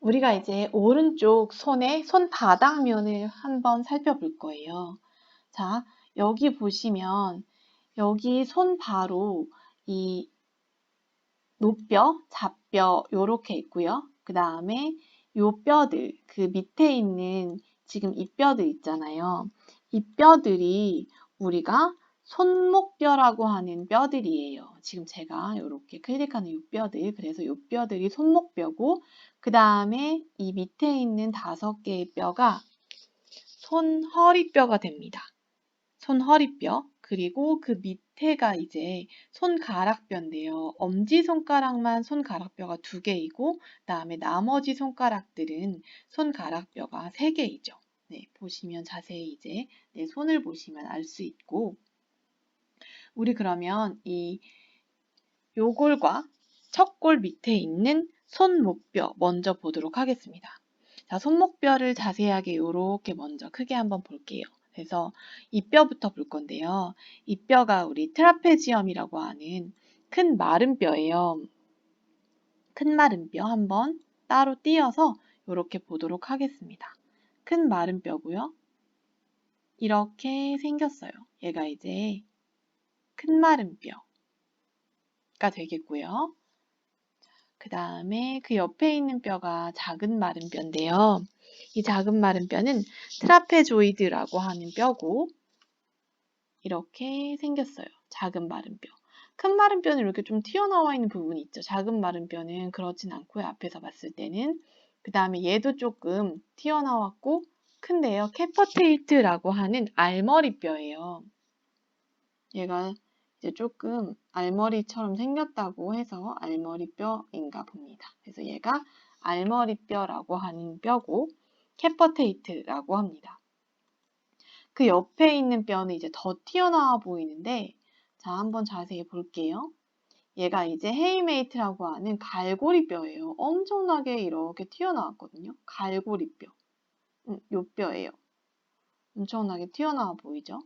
우리가 이제 오른쪽 손의 손바닥면을 한번 살펴볼 거예요. 자, 여기 보시면 여기 손 바로 이 노뼈, 잡뼈 요렇게 있고요. 그 다음에 요 뼈들, 그 밑에 있는 지금 이 뼈들 있잖아요. 이 뼈들이 우리가 손목뼈라고 하는 뼈들이에요. 지금 제가 이렇게 클릭하는 이 뼈들, 그래서 이 뼈들이 손목뼈고, 그 다음에 이 밑에 있는 5개의 뼈가 손허리뼈가 됩니다. 손허리뼈, 그리고 그 밑에가 이제 손가락뼈인데요. 엄지손가락만 손가락뼈가 2개이고, 그 다음에 나머지 손가락들은 손가락뼈가 3개이죠. 네, 보시면 자세히 이제 내 손을 보시면 알 수 있고, 우리 그러면 이 요골과 척골 밑에 있는 손목뼈 먼저 보도록 하겠습니다. 자, 손목뼈를 자세하게 요렇게 먼저 크게 한번 볼게요. 그래서 이 뼈부터 볼 건데요. 이 뼈가 우리 트라페지엄이라고 하는 큰 마른 뼈예요. 큰 마른 뼈 한번 따로 띄어서 요렇게 보도록 하겠습니다. 큰 마른 뼈고요. 이렇게 생겼어요. 얘가 이제 큰 마른 뼈가 되겠고요. 그 다음에 그 옆에 있는 뼈가 작은 마른 뼈인데요. 이 작은 마른 뼈는 트라페조이드라고 하는 뼈고 이렇게 생겼어요. 작은 마른 뼈. 큰 마른 뼈는 이렇게 좀 튀어나와 있는 부분이 있죠. 작은 마른 뼈는 그렇진 않고요. 앞에서 봤을 때는. 그 다음에 얘도 조금 튀어나왔고 큰데요. 캐퍼테이트라고 하는 알머리 뼈예요. 얘가 이제 조금 알머리처럼 생겼다고 해서 알머리뼈인가 봅니다. 그래서 얘가 알머리뼈라고 하는 뼈고 캐퍼테이트라고 합니다. 그 옆에 있는 뼈는 이제 더 튀어나와 보이는데 자, 한번 자세히 볼게요. 얘가 이제 헤이메이트라고 하는 갈고리뼈예요. 엄청나게 이렇게 튀어나왔거든요. 갈고리뼈. 요 뼈예요. 엄청나게 튀어나와 보이죠?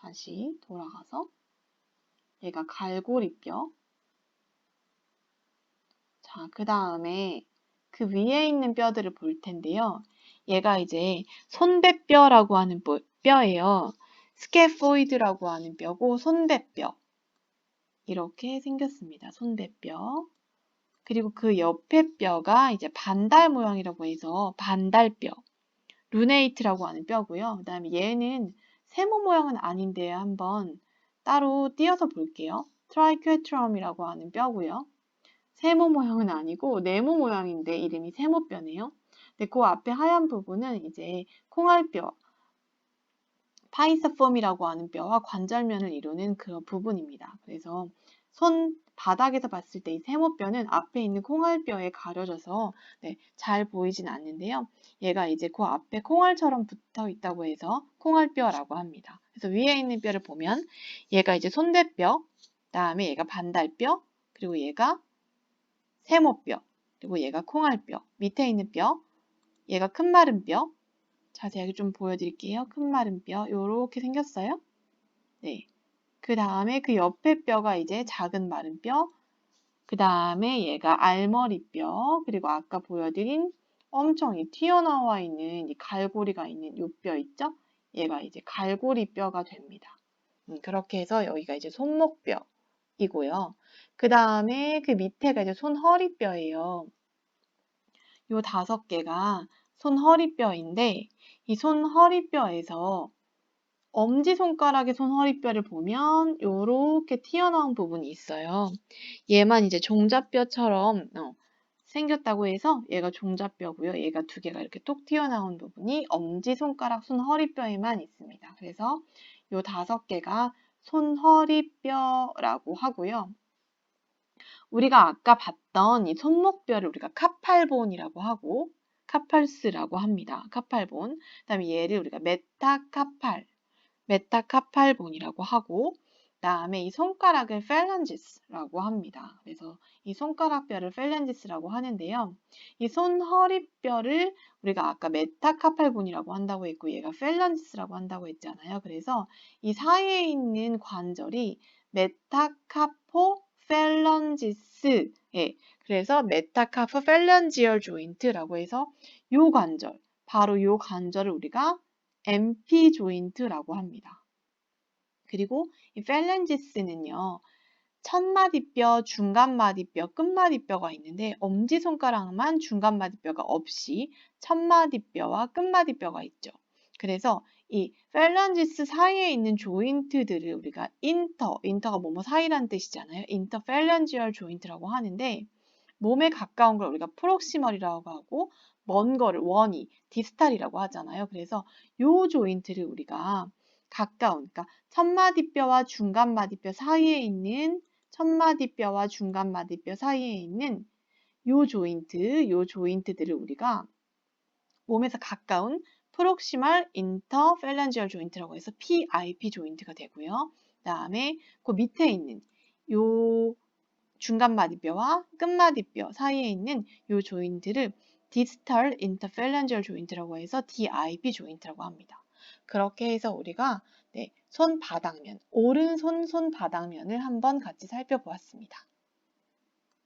다시 돌아가서 얘가 갈고리뼈. 자, 그 다음에 그 위에 있는 뼈들을 볼 텐데요. 얘가 이제 손배뼈라고 하는 뼈예요. 스케포이드라고 하는 뼈고 손배뼈. 이렇게 생겼습니다. 손배뼈. 그리고 그 옆에 뼈가 이제 반달 모양이라고 해서 반달뼈. 루네이트라고 하는 뼈고요. 그 다음에 얘는 세모 모양은 아닌데 한번 따로 띄어서 볼게요. 트라이퀘트럼이라고 하는 뼈고요. 세모 모양은 아니고 네모 모양인데 이름이 세모뼈네요. 근데 그 앞에 하얀 부분은 이제 콩알뼈, 파이서폼이라고 하는 뼈와 관절면을 이루는 그런 부분입니다. 그래서 손 바닥에서 봤을 때 이 세모뼈는 앞에 있는 콩알뼈에 가려져서 잘 보이진 않는데요. 얘가 이제 그 앞에 콩알처럼 붙어 있다고 해서 콩알뼈라고 합니다. 그래서 위에 있는 뼈를 보면 얘가 이제 손대뼈, 그다음에 얘가 반달뼈, 그리고 얘가 세모뼈, 그리고 얘가 콩알뼈, 밑에 있는 뼈, 얘가 큰 마른 뼈. 자세하게 좀 보여드릴게요. 큰 마른 뼈, 요렇게 생겼어요. 네. 그 다음에 그 옆에 뼈가 이제 작은 마른 뼈, 그 다음에 얘가 알머리뼈, 그리고 아까 보여드린 엄청 튀어나와 있는 이 갈고리가 있는 요 뼈 있죠? 얘가 이제 갈고리뼈가 됩니다. 그렇게 해서 여기가 이제 손목뼈이고요. 그 다음에 그 밑에가 이제 손허리뼈예요. 요 5개가 손허리뼈인데 이 손허리뼈에서 엄지손가락의 손허리뼈를 보면 요렇게 튀어나온 부분이 있어요. 얘만 이제 종자뼈처럼 생겼다고 해서 얘가 종자뼈고요. 얘가 2개가 이렇게 톡 튀어나온 부분이 엄지손가락 손허리뼈에만 있습니다. 그래서 요 5개가 손허리뼈라고 하고요. 우리가 아까 봤던 이 손목뼈를 우리가 카팔본이라고 하고 카팔스라고 합니다. 카팔본. 그다음에 얘를 우리가 메타카팔본이라고 하고 그다음에 이 손가락을 펠런지스라고 합니다. 그래서 이 손가락뼈를 펠런지스라고 하는데요. 이 손허리뼈를 우리가 아까 메타카팔본이라고 한다고 했고 얘가 펠런지스라고 한다고 했잖아요. 그래서 이 사이에 있는 관절이 메타카포 펠런지스 예, 그래서 메타카프 펠렌지얼 조인트라고 해서 요 관절, 바로 요 관절을 우리가 MP 조인트라고 합니다. 그리고 이 펠렌지스는요, 첫마디뼈, 중간마디뼈, 끝마디뼈가 있는데 엄지손가락만 중간마디뼈가 없이 첫마디뼈와 끝마디뼈가 있죠. 그래서 이 펠런지스 사이에 있는 조인트들을 우리가 인터가 뭐뭐 사이라는 뜻이잖아요. 인터펠런지얼 조인트라고 하는데 몸에 가까운 걸 우리가 프록시멀이라고 하고 먼 거를 원이 디스탈이라고 하잖아요. 그래서 요 조인트를 우리가 가까운, 그러니까 첫마디뼈와 중간마디뼈 사이에 있는 첫마디뼈와 중간마디뼈 사이에 있는 요 조인트들을 우리가 몸에서 가까운 프록시멀 인터펠런지얼 조인트라고 해서 PIP 조인트가 되고요. 그다음에 그 밑에 있는 요 중간마디뼈와 끝마디뼈 사이에 있는 요 조인트를 디스탈 인터펠런지얼 조인트라고 해서 DIP 조인트라고 합니다. 그렇게 해서 우리가 손바닥면, 오른손 손바닥면을 한번 같이 살펴보았습니다.